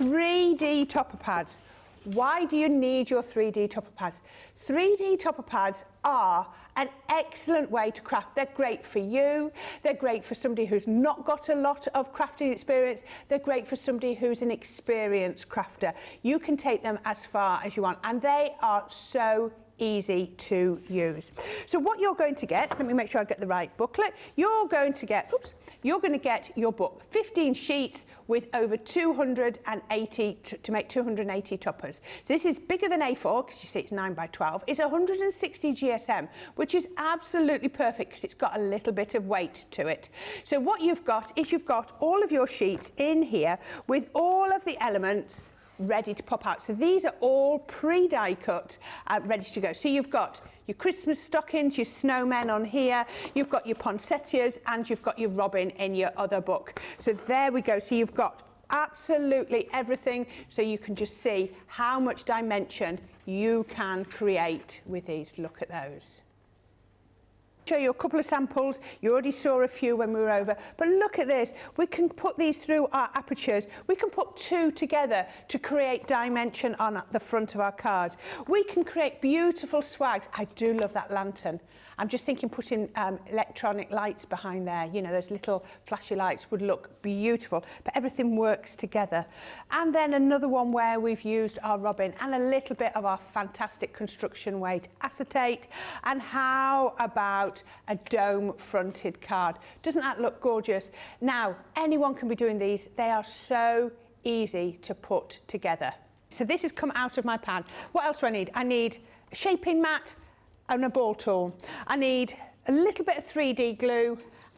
3D topper pads. Why do you need your 3D topper pads? 3D topper pads are an excellent way to craft. They're great for you. They're great for somebody who's not got a lot of crafting experience. They're great for somebody who's an experienced crafter. You can take them as far as you want, and they are so easy to use. So what you're going to get, let me make sure I get the right booklet. You're going to get your book, 15 sheets with over 280 to make 280 toppers. So this is bigger than A4 because you see it's 9 by 12. It's 160 GSM, which is absolutely perfect because it's got a little bit of weight to it. So what you've got is you've got all of your sheets in here with all of the elements ready to pop out. So these are all pre-die cut, ready to go. So you've got your Christmas stockings, your snowmen on here, you've got your poinsettias, and you've got your robin in your other book. So there we go. So you've got absolutely everything, so you can just see how much dimension you can create with these. Look at those. Show you a couple of samples. You already saw a few when we were over, but look at this. We can put these through our apertures. We can put two together to create dimension on the front of our cards. We can create beautiful swags. I do love that lantern. I'm just thinking putting electronic lights behind there, you know, those little flashy lights would look beautiful, but everything works together. And then another one where we've used our robin and a little bit of our fantastic construction weight acetate. And how about a dome fronted card? Doesn't that look gorgeous? Now, anyone can be doing these. They are so easy to put together. So this has come out of my pan. What else do I need? I need a shaping mat and a ball tool. I need a little bit of 3D glue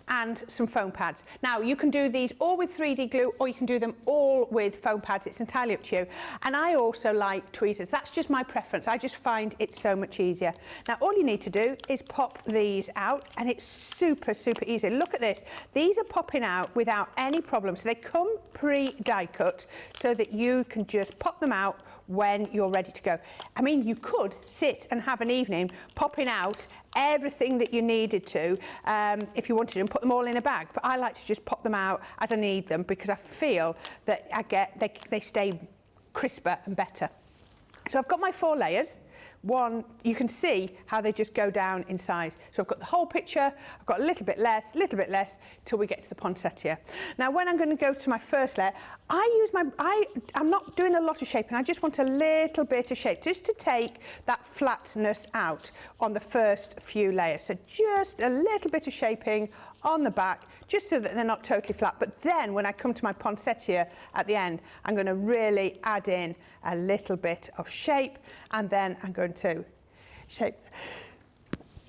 and some foam pads. Now, you can do these all with 3D glue or you can do them all with foam pads. It's entirely up to you. And I also like tweezers. That's just my preference. I just find it so much easier. Now, all you need to do is pop these out, and it's super, super easy. Look at this. These are popping out without any problem. So they come pre-die cut so that you can just pop them out when you're ready to go. I mean, you could sit and have an evening popping out everything that you needed to if you wanted to, and put them all in a bag, but I like to just pop them out as I need them because I feel that they stay crisper and better. So I've got my 4 layers. One, you can see how they just go down in size. So I've got the whole picture, I've got a little bit less, till we get to the poinsettia. Now, when I'm going to go to my first layer, I'm not doing a lot of shaping, I just want a little bit of shape, just to take that flatness out on the first few layers. So just a little bit of shaping on the back, just so that they're not totally flat. But then when I come to my poinsettia at the end, I'm going to really add in a little bit of shape, and then I'm going to shape.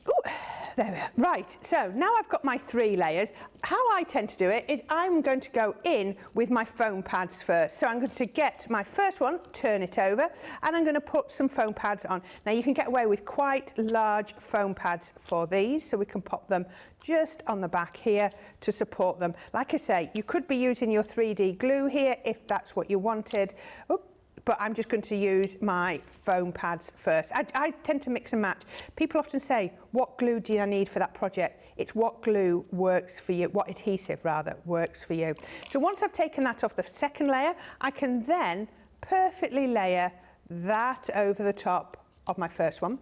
Ooh, there we are. Right, so now I've got my 3 layers. How I tend to do it is I'm going to go in with my foam pads first. So I'm going to get my first one, turn it over, and I'm going to put some foam pads on. Now, you can get away with quite large foam pads for these, so we can pop them just on the back here to support them. Like I say, you could be using your 3D glue here if that's what you wanted. Oop. But I'm just going to use my foam pads first. I tend to mix and match. People often say, what glue do I need for that project? It's what glue works for you, what adhesive rather works for you. So once I've taken that off the second layer, I can then perfectly layer that over the top of my first one.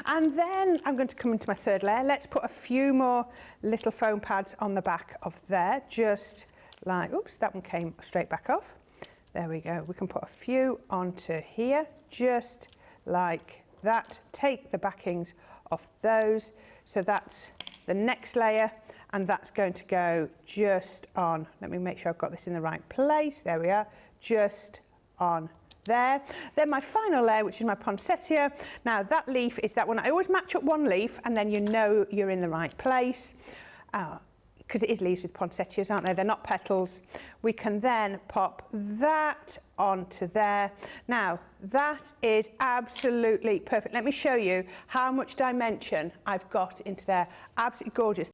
And then I'm going to come into my third layer. Let's put a few more little foam pads on the back of there, just like, oops, that one came straight back off. There we go. We can put a few onto here, just like that. Take the backings off those. So that's the next layer, and that's going to go just on. Let me make sure I've got this in the right place. There we are, just on there. Then my final layer, which is my poinsettia. Now, that leaf is that one. I always match up one leaf, and then you know you're in the right place. Because it is leaves with poinsettias, aren't they? They're not petals. We can then pop that onto there. Now, that is absolutely perfect. Let me show you how much dimension I've got into there. Absolutely gorgeous.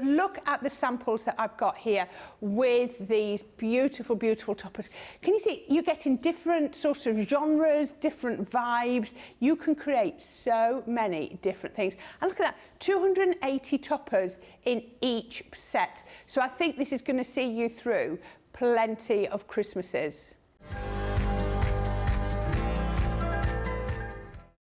Look at the samples that I've got here with these beautiful, beautiful toppers. Can you see, you're getting different sorts of genres, different vibes. You can create so many different things. And look at that, 280 toppers in each set. So I think this is going to see you through plenty of Christmases.